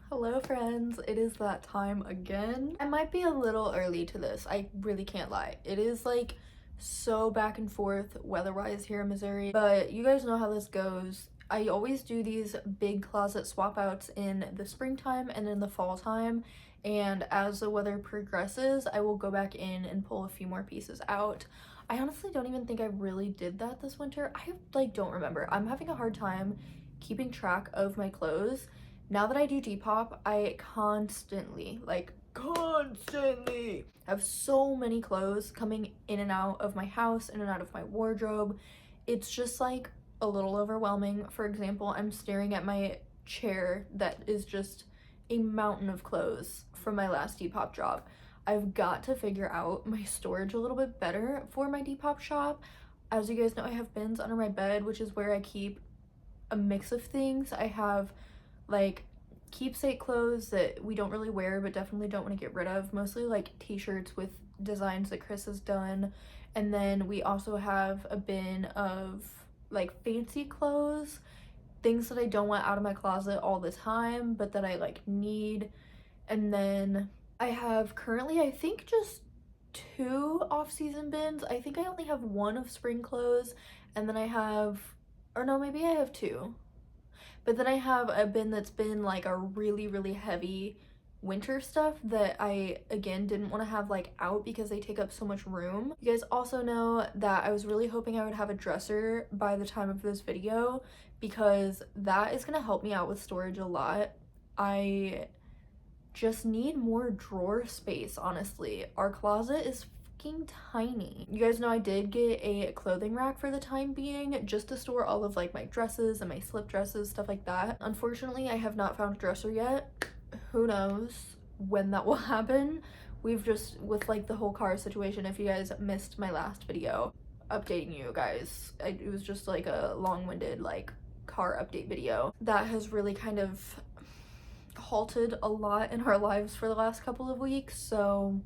Hello friends, it is that time again. I might be a little early to this, I really can't lie. It is like so back and forth weather-wise here in Missouri, but you guys know how this goes. I always do these big closet swap outs in the springtime and in the fall time, and as the weather progresses, I will go back in and pull a few more pieces out. I honestly don't even think I really did that this winter. I don't remember. I'm having a hard time keeping track of my clothes. Now that I do Depop, I constantly have so many clothes coming in and out of my house, in and out of my wardrobe. It's just like a little overwhelming. For example, I'm staring at my chair that is just a mountain of clothes from my last Depop drop. I've got to figure out my storage a little bit better for my Depop shop. As you guys know, I have bins under my bed, which is where I keep a mix of things. I have like keepsake clothes that we don't really wear but definitely don't want to get rid of, mostly like t-shirts with designs that Chris has done, and then we also have a bin of like fancy clothes, things that I don't want out of my closet all the time but that I like need. And then I have currently I think just 2 off-season bins. I think I only have 1 of spring clothes, and then I have, or no, maybe I have 2. But then I have a bin that's been like a really heavy winter stuff that I again didn't want to have like out because they take up so much room. You guys also know that I was really hoping I would have a dresser by the time of this video because that is going to help me out with storage a lot. I just need more drawer space, honestly. Our closet is fucking tiny. You guys know I did get a clothing rack for the time being just to store all of like my dresses and my slip dresses, stuff like that. Unfortunately, I have not found a dresser yet. Who knows when that will happen. We've just, with like the whole car situation, if you guys missed my last video updating you guys, it was just like a long-winded like car update video that has really kind of halted a lot in our lives for the last couple of weeks. So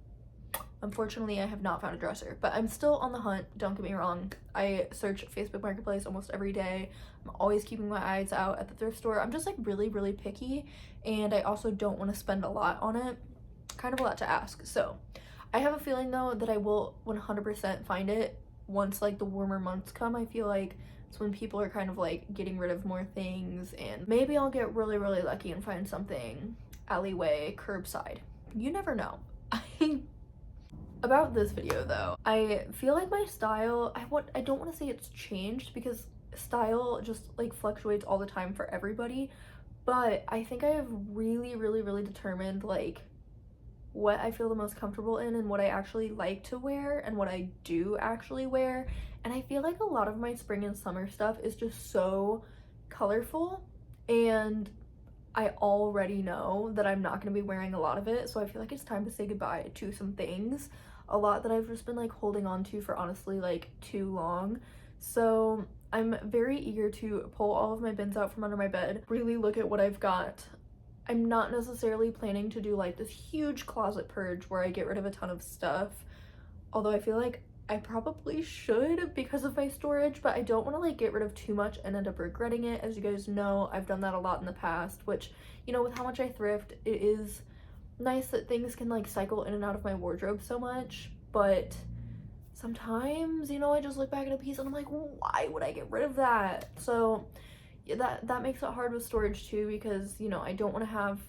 unfortunately, I have not found a dresser, but I'm still on the hunt, don't get me wrong. I search Facebook Marketplace almost every day. I'm always keeping my eyes out at the thrift store. I'm just like really picky, and I also don't want to spend a lot on it. Kind of a lot to ask. So I have a feeling though that I will 100% find it once like the warmer months come. I feel like it's when people are kind of like getting rid of more things, and maybe I'll get really lucky and find something alleyway, curbside. You never know. About this video though, I feel like my style, I don't want to say it's changed because style just like fluctuates all the time for everybody, but I think I have really determined like what I feel the most comfortable in and what I actually like to wear and what I do actually wear. And I feel like a lot of my spring and summer stuff is just so colorful, and I already know that I'm not going to be wearing a lot of it, so I feel like it's time to say goodbye to some things. A lot that I've just been like holding on to for honestly like too long. So I'm very eager to pull all of my bins out from under my bed, really look at what I've got. I'm not necessarily planning to do like this huge closet purge where I get rid of a ton of stuff, although I feel like I probably should because of my storage, but I don't want to like get rid of too much and end up regretting it. As you guys know, I've done that a lot in the past, which, you know, with how much I thrift, it is nice that things can like cycle in and out of my wardrobe so much, but sometimes, you know, I just look back at a piece and I'm like, why would I get rid of that? So yeah, that makes it hard with storage too, because, you know, I don't want to have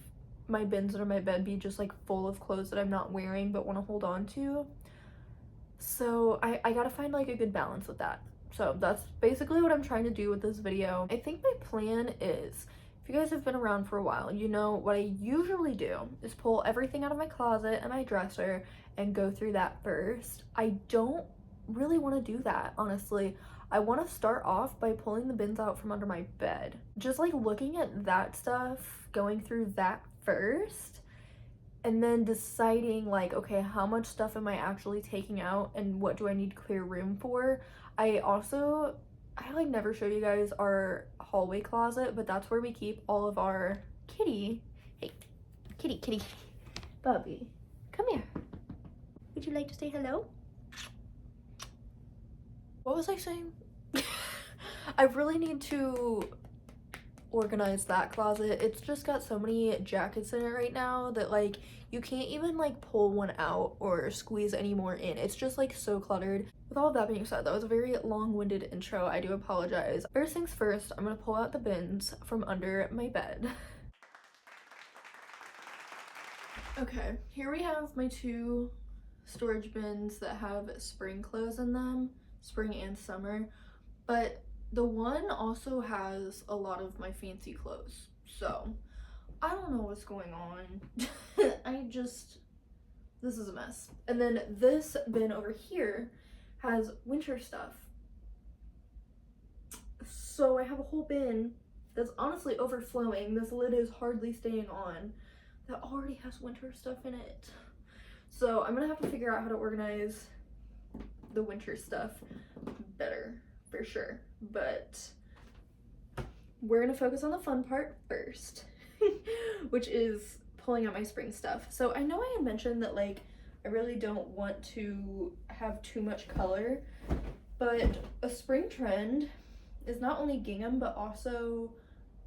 my bins under my bed be just like full of clothes that I'm not wearing but want to hold on to. So I gotta find like a good balance with that. So that's basically what I'm trying to do with this video. I think my plan is, if you guys have been around for a while, you know what I usually do is pull everything out of my closet and my dresser and go through that first. I don't really want to do that, honestly. I want to start off by pulling the bins out from under my bed. Just like looking at that stuff, going through that first, and then deciding like, okay, how much stuff am I actually taking out and what do I need to clear room for. I like never showed you guys our hallway closet, but that's where we keep all of our kitty. Hey, kitty, Bubby, come here. Would you like to say hello? What was I saying? I really need to organize that closet. It's just got so many jackets in it right now that like you can't even like pull one out or squeeze any more in. It's just like so cluttered. With all of that being said, that was a very long-winded intro. I do apologize. First things first, I'm gonna pull out the bins from under my bed. Okay, here we have my two storage bins that have spring clothes in them, spring and summer, but the one also has a lot of my fancy clothes, so I don't know what's going on. This is a mess. And then this bin over here has winter stuff. So I have a whole bin that's honestly overflowing. This lid is hardly staying on, that already has winter stuff in it. So I'm gonna have to figure out how to organize the winter stuff better for sure. But we're gonna focus on the fun part first, which is pulling out my spring stuff. So I know I had mentioned that like I really don't want to have too much color, but a spring trend is not only gingham but also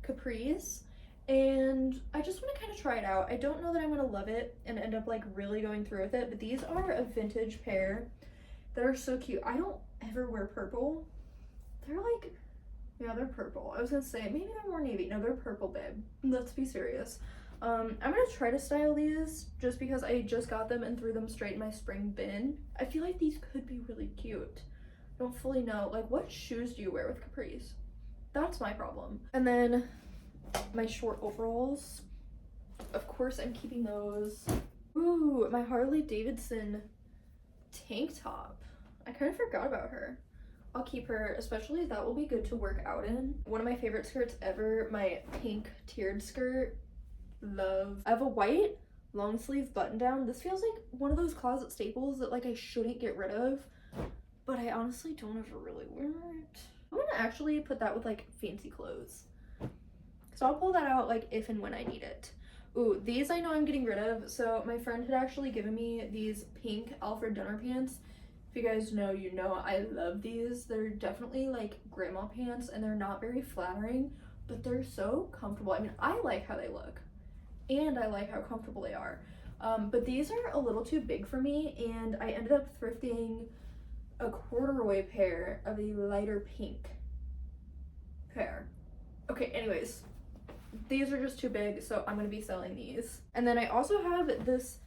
capris, and I just want to kind of try it out. I don't know that I'm gonna love it and end up like really going through with it, but these are a vintage pair that are so cute. I don't ever wear purple. They're like, yeah, they're purple. I was gonna say maybe they're more navy. No, they're purple, babe. Let's be serious. I'm gonna try to style these just because I just got them and threw them straight in my spring bin. I feel like these could be really cute. I don't fully know. Like, what shoes do you wear with capris? That's my problem. And then my short overalls. Of course, I'm keeping those. Ooh, my Harley Davidson tank top. I kind of forgot about her. I'll keep her, especially that will be good to work out in. One of my favorite skirts ever, my pink tiered skirt. Love. I have a white long sleeve button down. This feels like one of those closet staples that like I shouldn't get rid of, but I honestly don't ever really wear it. I'm gonna actually put that with like fancy clothes. So I'll pull that out like if and when I need it. Ooh, these I know I'm getting rid of. So my friend had actually given me these pink Alfred Dunner pants. If you guys know, you know I love these. They're definitely like grandma pants and they're not very flattering, but they're so comfortable. I mean, I like how they look and I like how comfortable they are. But these are a little too big for me, and I ended up thrifting a corduroy pair of a lighter pink pair. Okay, anyways, these are just too big, so I'm gonna be selling these. And then I also have this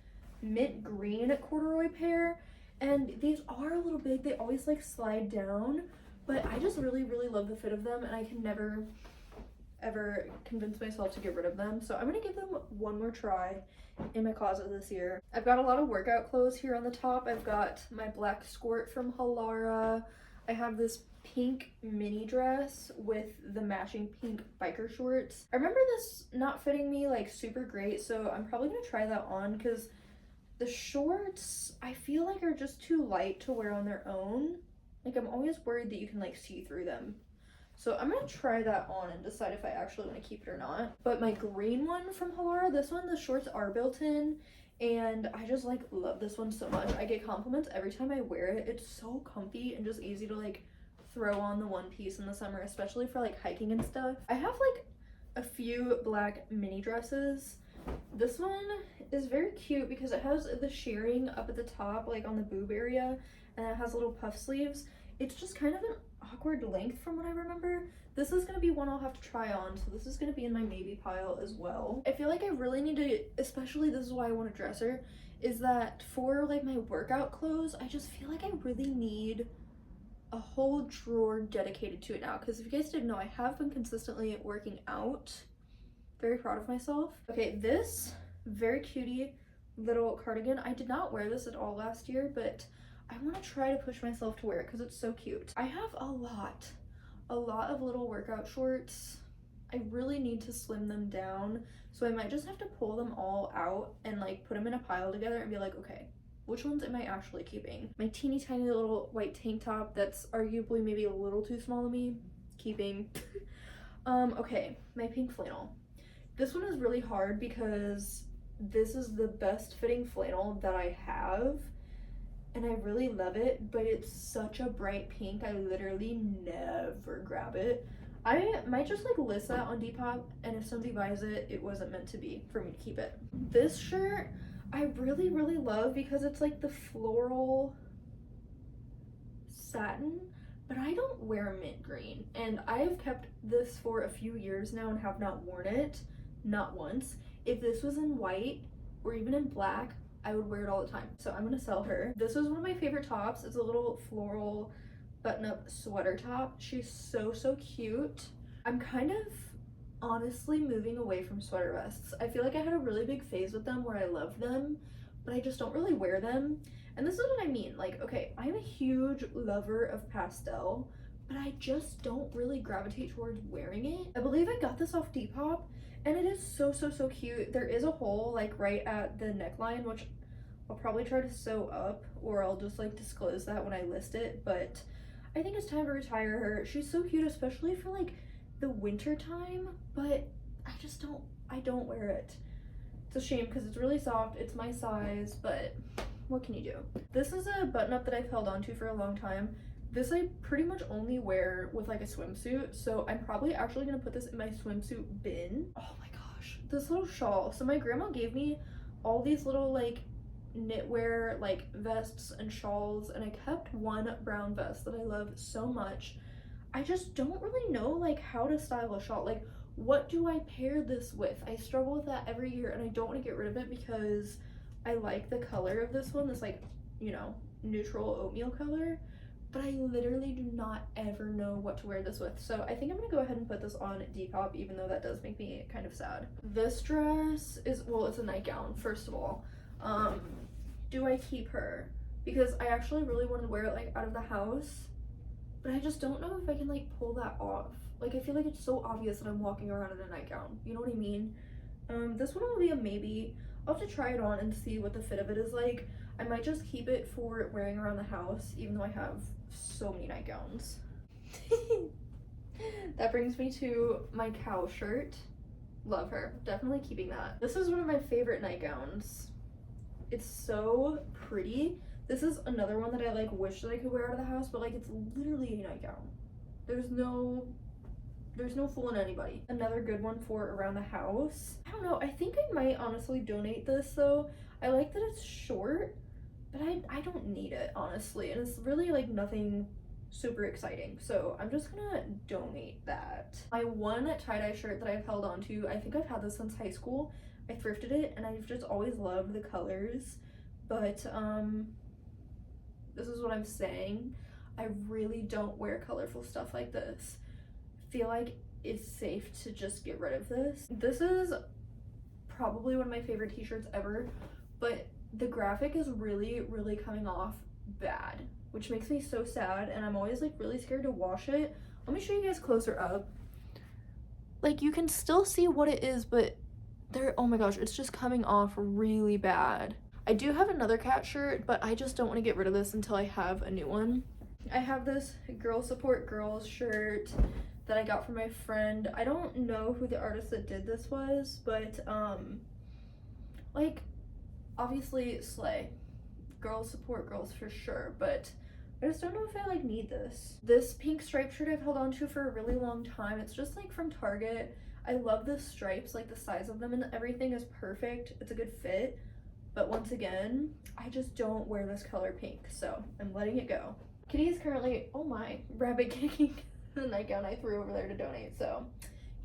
mint green corduroy pair, and these are a little big. They always like slide down, but I just really love the fit of them, and I can never ever convince myself to get rid of them. So I'm gonna give them one more try in my closet this year. I've got a lot of workout clothes here on the top. I've got my black skirt from Halara. I have this pink mini dress with the matching pink biker shorts. I remember this not fitting me like super great, so I'm probably gonna try that on because the shorts I feel like are just too light to wear on their own. Like I'm always worried that you can like see through them. So I'm gonna try that on and decide if I actually want to keep it or not. But my green one from Halara, this one, the shorts are built in, and I just like love this one so much. I get compliments every time I wear it. It's so comfy and just easy to like throw on the one piece in the summer, especially for like hiking and stuff. I have like a few black mini dresses. This one is very cute because it has the shirring up at the top, like on the boob area, and it has little puff sleeves. It's just kind of an awkward length from what I remember. This is gonna be one I'll have to try on, so this is gonna be in my maybe pile as well. I feel like I really need to, especially this is why I want a dresser, is that for like my workout clothes, I just feel like I really need a whole drawer dedicated to it now, because if you guys didn't know, I have been consistently working out. Very proud of myself. Okay, this very cutie little cardigan, I did not wear this at all last year, but I want to try to push myself to wear it because it's so cute. I have a lot of little workout shorts. I really need to slim them down, so I might just have to pull them all out and like put them in a pile together and be like, okay, which ones am I actually keeping? My teeny tiny little white tank top that's arguably maybe a little too small to me, keeping. Okay, my pink flannel. This one is really hard because this is the best fitting flannel that I have, and I really love it, but it's such a bright pink, I literally never grab it. I might just like list that on Depop, and if somebody buys it, it wasn't meant to be for me to keep it. This shirt I really, really love because it's like the floral satin, but I don't wear mint green, and I have kept this for a few years now and have not worn it, not once. If this was in white or even in black, I would wear it all the time. So I'm gonna sell her. This was one of my favorite tops. It's a little floral button-up sweater top. She's so, so cute. I'm kind of honestly moving away from sweater vests. I feel like I had a really big phase with them where I loved them, but I just don't really wear them. And this is what I mean. Like, okay, I'm a huge lover of pastel, but I just don't really gravitate towards wearing it. I believe I got this off Depop, and it is so, so, so cute. There is a hole like right at the neckline, which I'll probably try to sew up, or I'll just like disclose that when I list it, but I think it's time to retire her. She's so cute, especially for like the winter time, but I don't wear it. It's a shame because it's really soft, it's my size, but what can you do? This is a button up that I've held on to for a long time. This I pretty much only wear with like a swimsuit, so I'm probably actually gonna put this in my swimsuit bin. Oh my gosh, this little shawl. So my grandma gave me all these little like knitwear like vests and shawls, and I kept one brown vest that I love so much. I just don't really know like how to style a shawl. Like, what do I pair this with? I struggle with that every year, and I don't want to get rid of it because I like the color of this one, this like, you know, neutral oatmeal color, but I literally do not ever know what to wear this with. So I think I'm gonna go ahead and put this on Depop, even though that does make me kind of sad. This dress is, well, it's a nightgown, first of all. Do I keep her? Because I actually really want to wear it like out of the house, but I just don't know if I can like pull that off. Like, I feel like it's so obvious that I'm walking around in a nightgown, you know what I mean? This one will be a maybe. I'll have to try it on and see what the fit of it is like. I might just keep it for wearing around the house, even though I have so many nightgowns. That brings me to my cow shirt. Love her. Definitely keeping that. This is one of my favorite nightgowns. It's so pretty. This is another one that I like wish that I could wear out of the house, but like it's literally a nightgown. There's no fooling anybody. Another good one for around the house. I don't know, I think I might honestly donate this though. I like that it's short, but I don't need it honestly, and it's really like nothing super exciting, so I'm just gonna donate that. My one tie-dye shirt that I've held on to, I think I've had this since high school. I thrifted it and I've just always loved the colors, but this is what I'm saying. I really don't wear colorful stuff like this. I feel like it's safe to just get rid of this. This is probably one of my favorite t-shirts ever, but the graphic is really, really coming off bad, which makes me so sad, and I'm always like really scared to wash it. Let me show you guys closer up. Like, you can still see what it is, but there, oh my gosh, it's just coming off really bad. I do have another cat shirt, but I just don't want to get rid of this until I have a new one. I have this Girl Support Girls shirt that I got from my friend. I don't know who the artist that did this was, but like, obviously slay. Girls support girls for sure, but I just don't know if I like need this. This pink striped shirt I've held on to for a really long time. It's just like from Target. I love the stripes, like the size of them and everything is perfect. It's a good fit, but once again, I just don't wear this color pink, so I'm letting it go. Kitty is currently, oh my, rabbit kicking the nightgown I threw over there to donate, so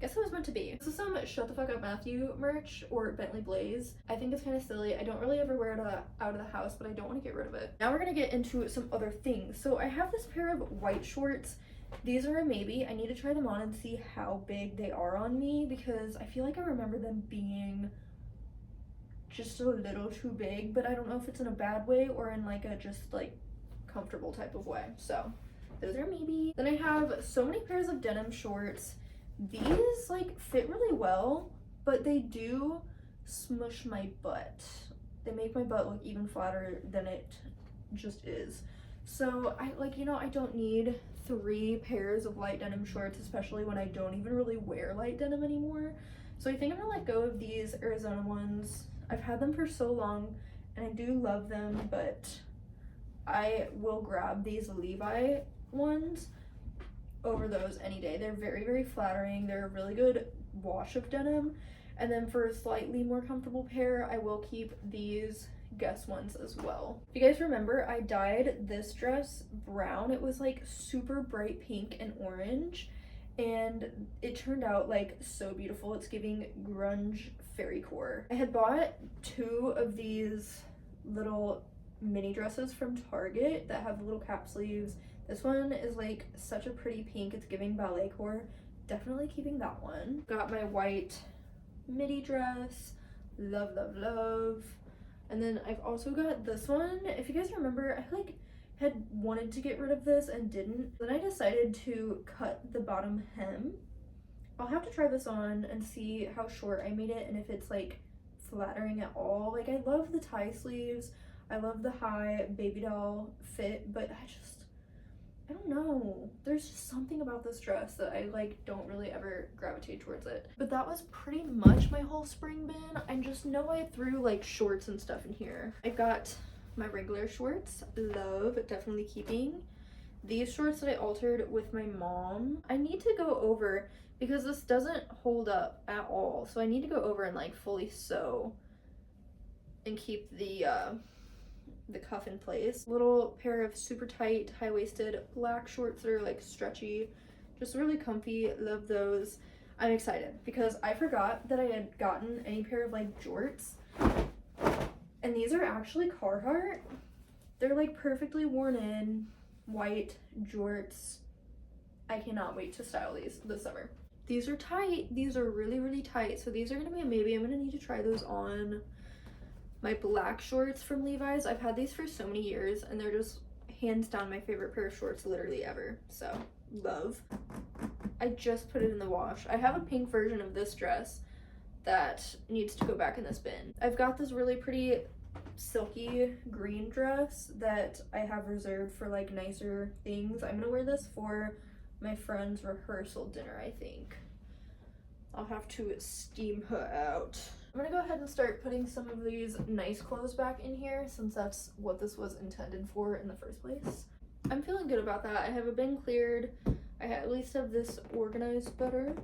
guess it was meant to be. This is some Shut the Fuck Up Matthew merch, or Bentley Blaze. I think it's kind of silly. I don't really ever wear it out of the house, but I don't want to get rid of it. Now we're gonna get into some other things. So I have this pair of white shorts. These are a maybe. I need to try them on and see how big they are on me, because I feel like I remember them being just a little too big, but I don't know if it's in a bad way or in like a just like comfortable type of way. So those are maybe. Then I have so many pairs of denim shorts. These like fit really well, but they do smush my butt. They make my butt look even flatter than it just is. So I like, you know, I don't need 3 pairs of light denim shorts, especially when I don't even really wear light denim anymore. So I think I'm gonna let go of these Arizona ones. I've had them for so long and I do love them, but I will grab these Levi ones. over those any day. They're very, very flattering. They're a really good wash of denim. And then for a slightly more comfortable pair, I will keep these Guess ones as well. If you guys remember, I dyed this dress brown. It was like super bright pink and orange, and it turned out like so beautiful. It's giving grunge fairycore. I had bought 2 of these little mini dresses from Target that have little cap sleeves. This one is like such a pretty pink. It's giving ballet core. Definitely keeping that one. Got my white midi dress. Love, love, love. And then I've also got this one. If you guys remember, I like had wanted to get rid of this and didn't. Then I decided to cut the bottom hem. I'll have to try this on and see how short I made it and if it's like flattering at all. Like, I love the tie sleeves. I love the high baby doll fit, but I don't know. There's just something about this dress that I like don't really ever gravitate towards it. But that was pretty much my whole spring bin. I just know I threw like shorts and stuff in here. I got my regular shorts, love, definitely keeping. These shorts that I altered with my mom, I need to go over because this doesn't hold up at all. So I need to go over and like fully sew and keep the cuff in place. Little pair of super tight, high-waisted black shorts that are like stretchy, just really comfy. Love those. I'm excited because I forgot that I had gotten any pair of like jorts, and these are actually Carhartt. They're like perfectly worn in white jorts. I cannot wait to style these this summer. These are tight. These are really, really tight. So these are gonna be a maybe. I'm gonna need to try those on my black shorts from Levi's. I've had these for so many years and they're just hands down my favorite pair of shorts literally ever. So love. I just put it in the wash. I have a pink version of this dress that needs to go back in this bin. I've got this really pretty silky green dress that I have reserved for like nicer things. I'm gonna wear this for my friend's rehearsal dinner, I think. I'll have to steam her out. I'm gonna go ahead and start putting some of these nice clothes back in here since that's what this was intended for in the first place. I'm feeling good about that. I have a bin cleared. I at least have this organized better.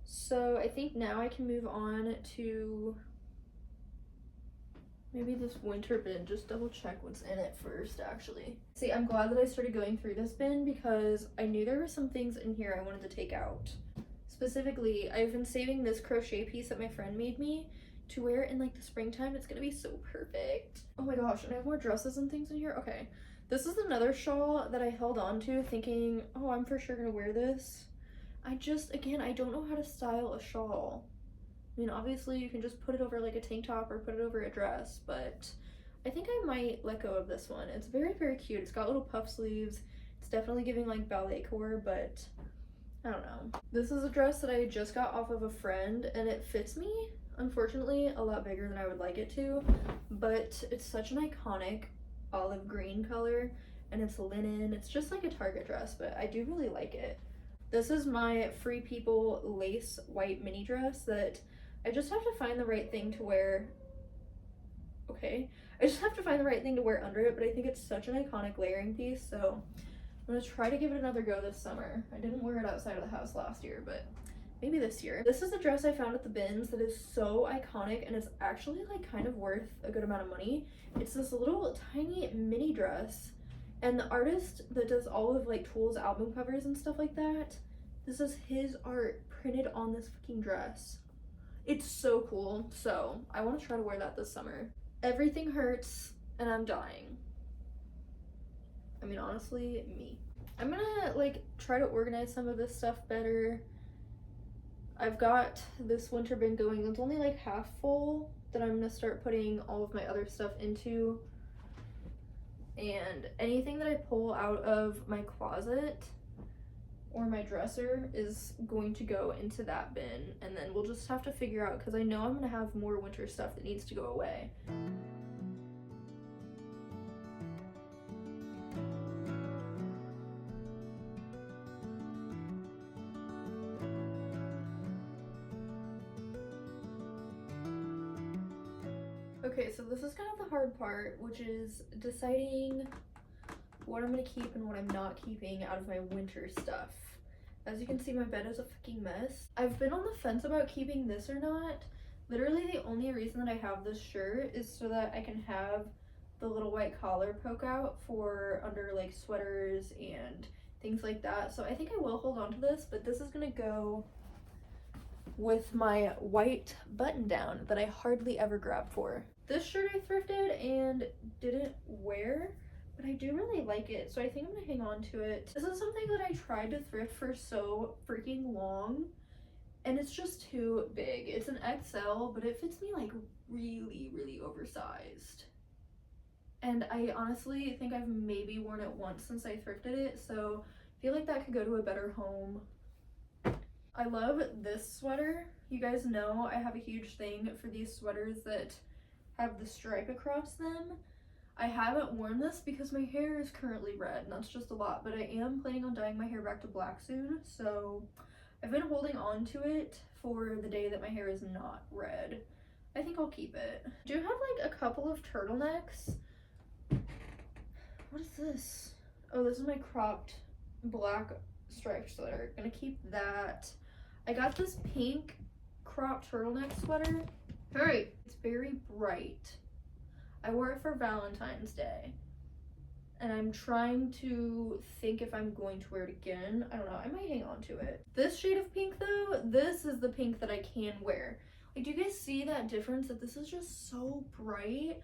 So I think now I can move on to maybe this winter bin. Just double check what's in it first, actually. See, I'm glad that I started going through this bin because I knew there were some things in here I wanted to take out. Specifically, I've been saving this crochet piece that my friend made me to wear in like the springtime. It's gonna be so perfect. Oh my gosh, and I have more dresses and things in here. Okay, this is another shawl that I held on to thinking, oh, I'm for sure gonna wear this. Again, I don't know how to style a shawl. I mean, obviously you can just put it over like a tank top or put it over a dress, but I think I might let go of this one. It's very, very cute. It's got little puff sleeves. It's definitely giving like ballet core, but I don't know. This is a dress that I just got off of a friend and it fits me, unfortunately, a lot bigger than I would like it to, but it's such an iconic olive green color and it's linen. It's just like a Target dress, but I do really like it. This is my Free People lace white mini dress that I just have to find the right thing to wear. Okay, I just have to find the right thing to wear under it, but I think it's such an iconic layering piece, so I'm gonna try to give it another go this summer. I didn't wear it outside of the house last year, but maybe this year. This is a dress I found at the bins that is so iconic and it's actually like kind of worth a good amount of money. It's this little tiny mini dress, and the artist that does all of like Tool's album covers and stuff like that, this is his art printed on this fucking dress. It's so cool, so I want to try to wear that this summer. Everything hurts and I'm dying. I mean, honestly, me. I'm gonna like try to organize some of this stuff better. I've got this winter bin going. It's only like half full that I'm gonna start putting all of my other stuff into. And anything that I pull out of my closet or my dresser is going to go into that bin, and then we'll just have to figure out, because I know I'm gonna have more winter stuff that needs to go away. Okay, so this is kind of the hard part, which is deciding what I'm gonna keep and what I'm not keeping out of my winter stuff. As you can see, my bed is a fucking mess. I've been on the fence about keeping this or not. Literally the only reason that I have this shirt is so that I can have the little white collar poke out for under like sweaters and things like that. So I think I will hold on to this, but this is gonna go with my white button down that I hardly ever grab for. This shirt I thrifted and didn't wear, but I do really like it, so I think I'm gonna hang on to it. This is something that I tried to thrift for so freaking long, and it's just too big. It's an XL, but it fits me like really, really oversized. And I honestly think I've maybe worn it once since I thrifted it, so I feel like that could go to a better home. I love this sweater. You guys know I have a huge thing for these sweaters that have the stripe across them. I haven't worn this because my hair is currently red, and that's just a lot, but I am planning on dyeing my hair back to black soon, so I've been holding on to it for the day that my hair is not red. I think I'll keep it. I do have like a couple of turtlenecks. What is this? Oh, this is my cropped black striped sweater. Gonna keep that. I got this pink cropped turtleneck sweater. Alright, it's very bright. I wore it for Valentine's Day, and I'm trying to think if I'm going to wear it again. I don't know, I might hang on to it. This shade of pink though, this is the pink that I can wear. Like, do you guys see that difference, that this is just so bright?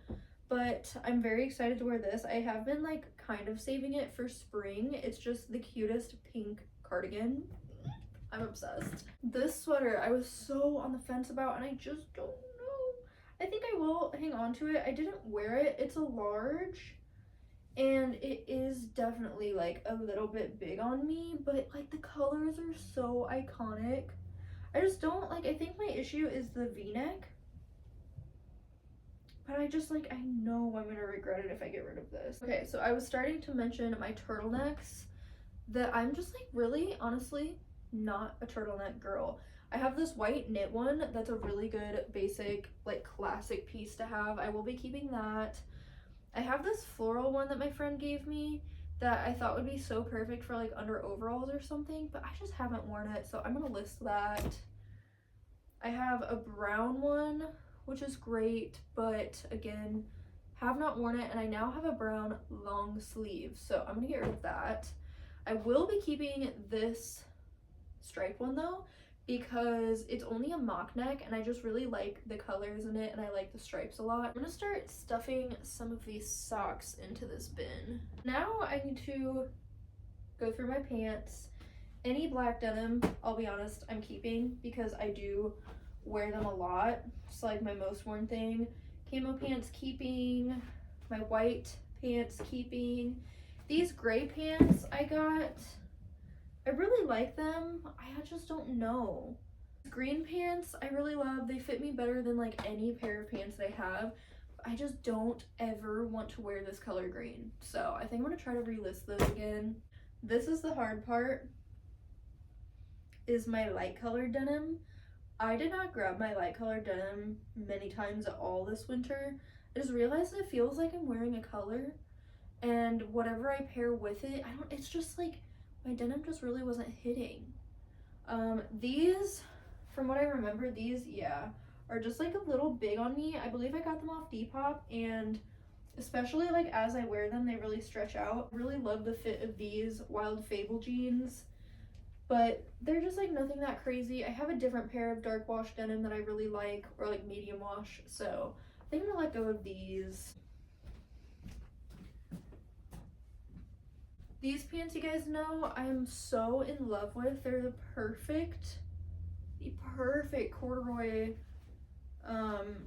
But I'm very excited to wear this. I have been like kind of saving it for spring. It's just the cutest pink cardigan. I'm obsessed. This sweater I was so on the fence about, and I just don't know. I think I will hang on to it. I didn't wear it. It's a large, and it is definitely like a little bit big on me, but like the colors are so iconic. I just don't like, I think my issue is the v-neck, but I just like, I know I'm gonna regret it if I get rid of this. Okay, so I was starting to mention my turtlenecks, that I'm just like really honestly not a turtleneck girl. I have this white knit one that's a really good basic like classic piece to have. I will be keeping that. I have this floral one that my friend gave me that I thought would be so perfect for like under overalls or something, but I just haven't worn it, so I'm gonna list that. I have a brown one, which is great, but again, have not worn it, and I now have a brown long sleeve, so I'm gonna get rid of that. I will be keeping this stripe one though, because it's only a mock neck, and I just really like the colors in it, and I like the stripes a lot. I'm gonna start stuffing some of these socks into this bin. Now I need to go through my pants. Any black denim, I'll be honest, I'm keeping because I do wear them a lot. It's like my most worn thing. Camo pants keeping, my white pants keeping. These gray pants I got, I really like them. I just don't know. Green pants I really love. They fit me better than like any pair of pants I have. I just don't ever want to wear this color green. So I think I'm gonna try to relist those again. This is the hard part, is my light colored denim. I did not grab my light colored denim many times at all this winter. I just realized it feels like I'm wearing a color, and whatever I pair with it, it's just like, my denim just really wasn't hitting. These, from what I remember, these, yeah, are just like a little big on me. I believe I got them off Depop, and especially like as I wear them, they really stretch out. I really love the fit of these Wild Fable jeans, but they're just like nothing that crazy. I have a different pair of dark wash denim that I really like, or like medium wash, so I think I'm gonna let go of these. These pants, you guys know, I'm so in love with. They're the perfect corduroy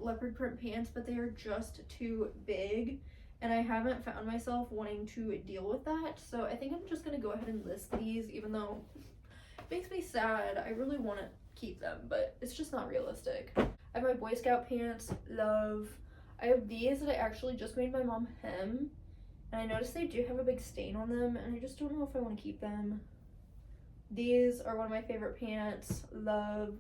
leopard print pants, but they are just too big, and I haven't found myself wanting to deal with that. So I think I'm just gonna go ahead and list these, even though it makes me sad. I really want to keep them, but it's just not realistic. I have my Boy Scout pants, love. I have these that I actually just made my mom hem, and I noticed they do have a big stain on them, and I just don't know if I want to keep them. These are one of my favorite pants, love.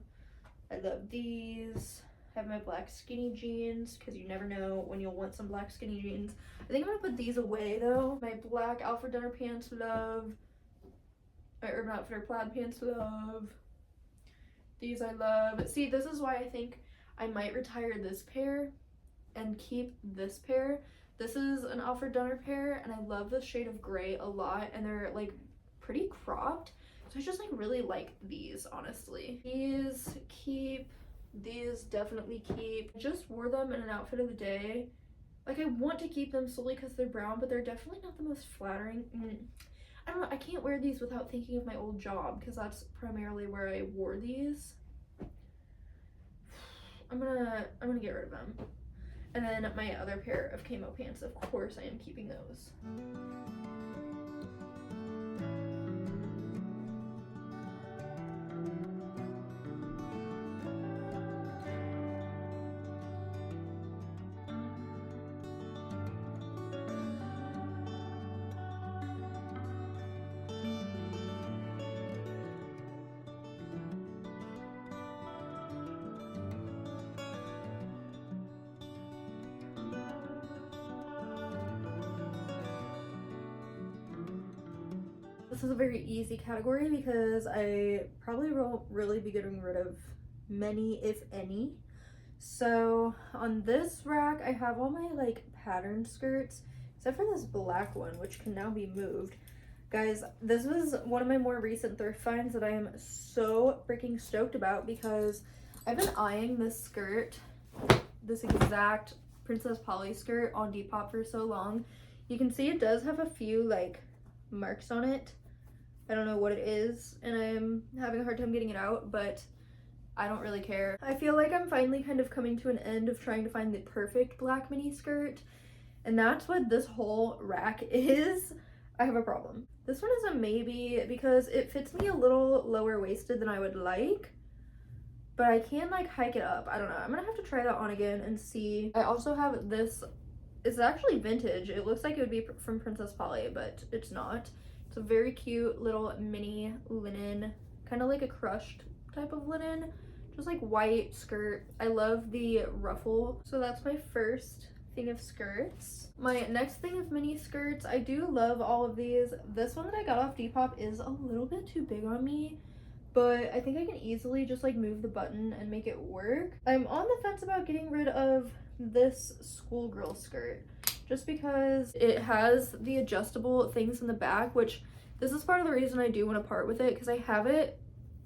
I love these. I have my black skinny jeans because you never know when you'll want some black skinny jeans. I think I'm gonna put these away though. My black Alfred Dunner pants, love. My Urban Outfitter plaid pants, love. These I love. See, this is why I think I might retire this pair and keep this pair. This is an Alfred Dunner pair, and I love the shade of gray a lot, and they're like pretty cropped. So I just like really like these, honestly. These keep. These definitely keep. I just wore them in an outfit of the day. Like, I want to keep them solely because they're brown, but they're definitely not the most flattering. I don't know, I can't wear these without thinking of my old job because that's primarily where I wore these. I'm gonna get rid of them. And then my other pair of camo pants, of course I am keeping those. This is a very easy category because I probably won't really be getting rid of many, if any. So on this rack, I have all my like patterned skirts, except for this black one, which can now be moved. Guys, this was one of my more recent thrift finds that I am so freaking stoked about because I've been eyeing this skirt, this exact Princess Polly skirt on Depop for so long. You can see it does have a few like marks on it. I don't know what it is, and I'm having a hard time getting it out, but I don't really care. I feel like I'm finally kind of coming to an end of trying to find the perfect black mini skirt, and that's what this whole rack is. I have a problem. This one is a maybe because it fits me a little lower waisted than I would like, but I can like hike it up. I don't know. I'm gonna have to try that on again and see. I also have this. It's actually vintage. It looks like it would be from Princess Polly, but it's not. It's a very cute little mini linen, kind of like a crushed type of linen, just like white skirt. I love the ruffle. So that's my first thing of skirts. My next thing of mini skirts, I do love all of these. This one that I got off Depop is a little bit too big on me, but I think I can easily just like move the button and make it work. I'm on the fence about getting rid of this schoolgirl skirt just because it has the adjustable things in the back, which this is part of the reason I do want to part with it because I have it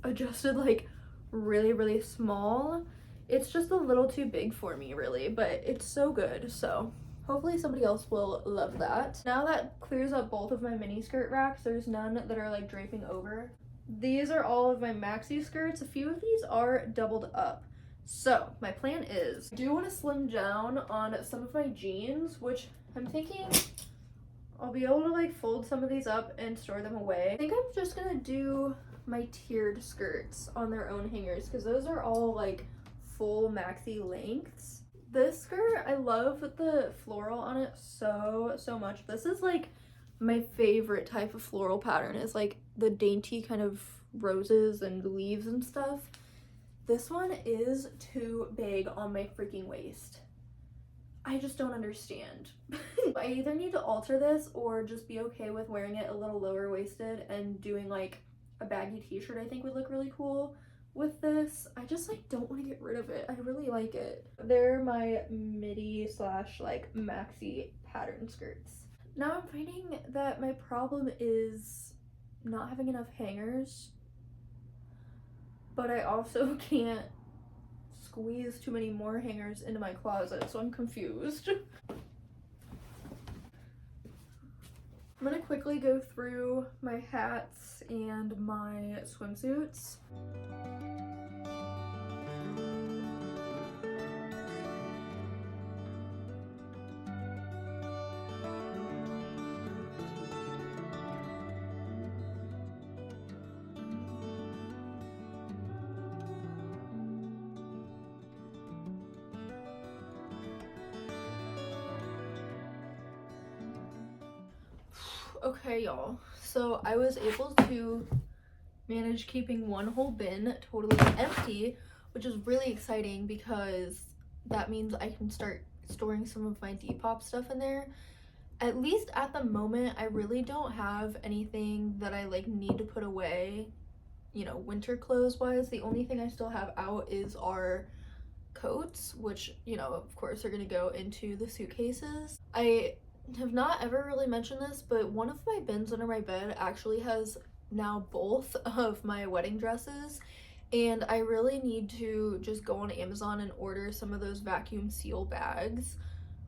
adjusted like really small. It's just a little too big for me really, but it's so good, so hopefully somebody else will love that. Now that clears up both of my mini skirt racks, there's none that are like draping over. These are all of my maxi skirts. A few of these are doubled up. So my plan is, I do want to slim down on some of my jeans, which I'm thinking I'll be able to like fold some of these up and store them away. I think I'm just gonna do my tiered skirts on their own hangers because those are all like full maxi lengths. This skirt, I love the floral on it so much. This is like my favorite type of floral pattern, is like the dainty kind of roses and leaves and stuff. This one is too big on my freaking waist. I just don't understand. I either need to alter this or just be okay with wearing it a little lower waisted and doing like a baggy t-shirt I think would look really cool with this. I just like don't want to get rid of it. I really like it. They're my midi slash like maxi pattern skirts. Now I'm finding that my problem is not having enough hangers, but I also can't squeeze too many more hangers into my closet, so I'm confused. I'm gonna quickly go through my hats and my swimsuits. Okay, y'all, so I was able to manage keeping one whole bin totally empty which is really exciting because that means I can start storing some of my Depop stuff in there. At least at the moment, I really don't have anything that I like need to put away, you know, winter clothes wise. The only thing I still have out is our coats, which, you know, of course are going to go into the suitcases. I have not ever really mentioned this, but one of my bins under my bed actually has now both of my wedding dresses, and I really need to just go on Amazon and order some of those vacuum seal bags,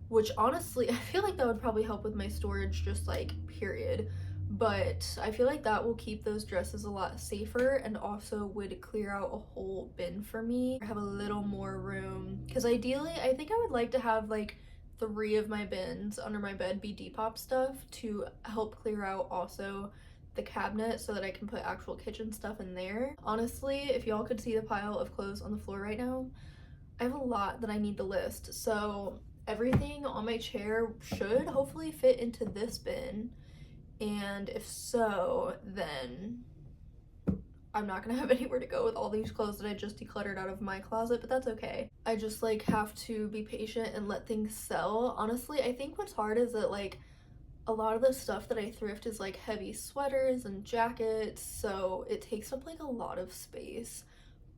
which honestly I feel like that would probably help with my storage, just like period. But I feel like that will keep those dresses a lot safer and also would clear out a whole bin for me. Have a little more room, because ideally I think I would like to have like 3 of my bins under my bed be Depop stuff to help clear out also the cabinet so that I can put actual kitchen stuff in there. Honestly, if y'all could see the pile of clothes on the floor right now, I have a lot that I need to list. So everything on my chair should hopefully fit into this bin, and if so, then I'm not gonna have anywhere to go with all these clothes that I just decluttered out of my closet, but that's okay. I just like have to be patient and let things sell. Honestly, I think what's hard is that like a lot of the stuff that I thrift is like heavy sweaters and jackets, so it takes up like a lot of space.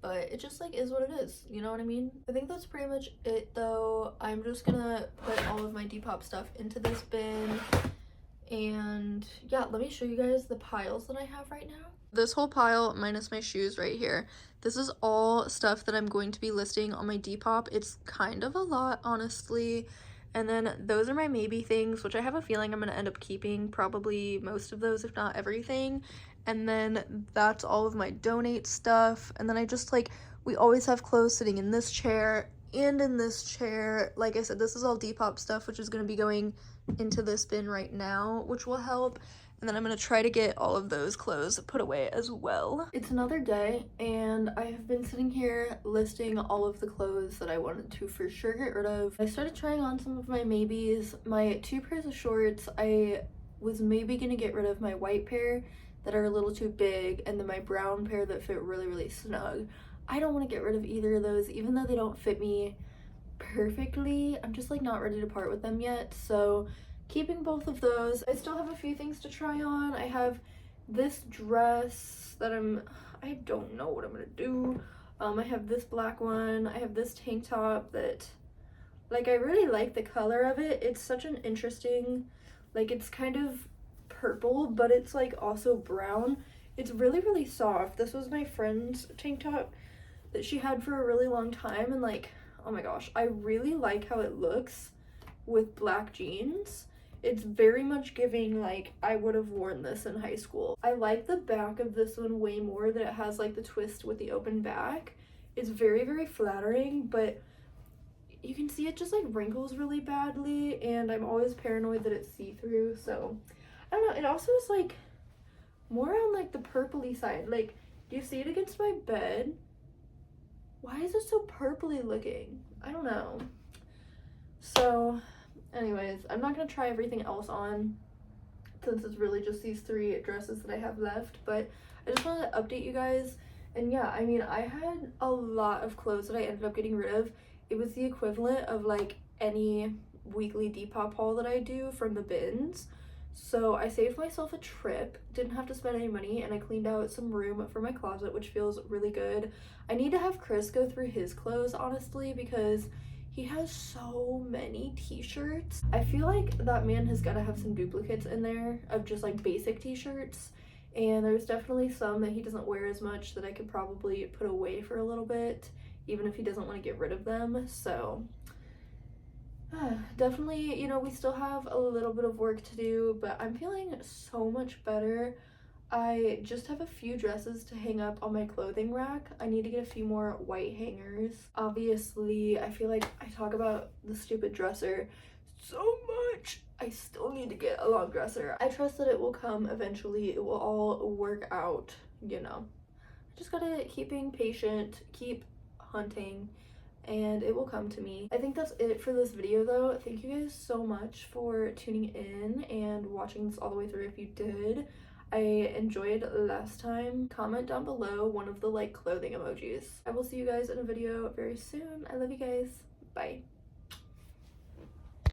But it just like is what it is, you know what I mean? I think that's pretty much it though. I'm just gonna put all of my Depop stuff into this bin. And yeah, let me show you guys the piles that I have right now. This whole pile minus my shoes right here, this is all stuff that I'm going to be listing on my Depop. It's kind of a lot, honestly. And then those are my maybe things, which I have a feeling I'm going to end up keeping probably most of those, if not everything. And then that's all of my donate stuff. And then I just like, we always have clothes sitting in this chair and in this chair. Like I said, this is all Depop stuff, which is going to be going into this bin right now, which will help. And then I'm gonna try to get all of those clothes put away as well. It's another day, and I have been sitting here listing all of the clothes that I wanted to for sure get rid of. I started trying on some of my maybes. My 2 pairs of shorts, I was maybe gonna get rid of my white pair that are a little too big, and then my brown pair that fit really, really snug. I don't want to get rid of either of those, even though they don't fit me perfectly. I'm just like not ready to part with them yet, so keeping both of those. I still have a few things to try on. I have this dress that I don't know what I'm gonna do. I have this black one. I have this tank top that like I really like the color of it. It's such an interesting, like it's kind of purple, but it's like also brown. It's really, really soft. This was my friend's tank top that she had for a really long time, and like, oh my gosh, I really like how it looks with black jeans. It's very much giving like I would have worn this in high school. I like the back of this one way more, that it has like the twist with the open back. It's very, very flattering, but you can see it just like wrinkles really badly, and I'm always paranoid that it's see-through, so I don't know. It also is like more on like the purpley side. Like, do you see it against my bed? Why is it so purpley looking? I don't know. So anyways, I'm not gonna try everything else on since it's really just these 3 dresses that I have left, but I just wanted to update you guys. And yeah, I mean, I had a lot of clothes that I ended up getting rid of. It was the equivalent of like any weekly Depop haul that I do from the bins. So I saved myself a trip, didn't have to spend any money, and I cleaned out some room for my closet, which feels really good. I need to have Chris go through his clothes, honestly, because he has so many t-shirts. I feel like that man has got to have some duplicates in there of just like basic t-shirts, and there's definitely some that he doesn't wear as much that I could probably put away for a little bit, even if he doesn't want to get rid of them. So definitely, you know, we still have a little bit of work to do, but I'm feeling so much better. I just have a few dresses to hang up on my clothing rack. I need to get a few more white hangers. Obviously, I feel like I talk about the stupid dresser so much. I still need to get a long dresser. I trust that it will come eventually. It will all work out, you know. Just gotta keep being patient, keep hunting, and it will come to me. I think that's it for this video though. Thank you guys so much for tuning in and watching this all the way through if you did. I enjoyed last time. Comment down below one of the like clothing emojis. I will see you guys in a video very soon. I love you guys. Bye.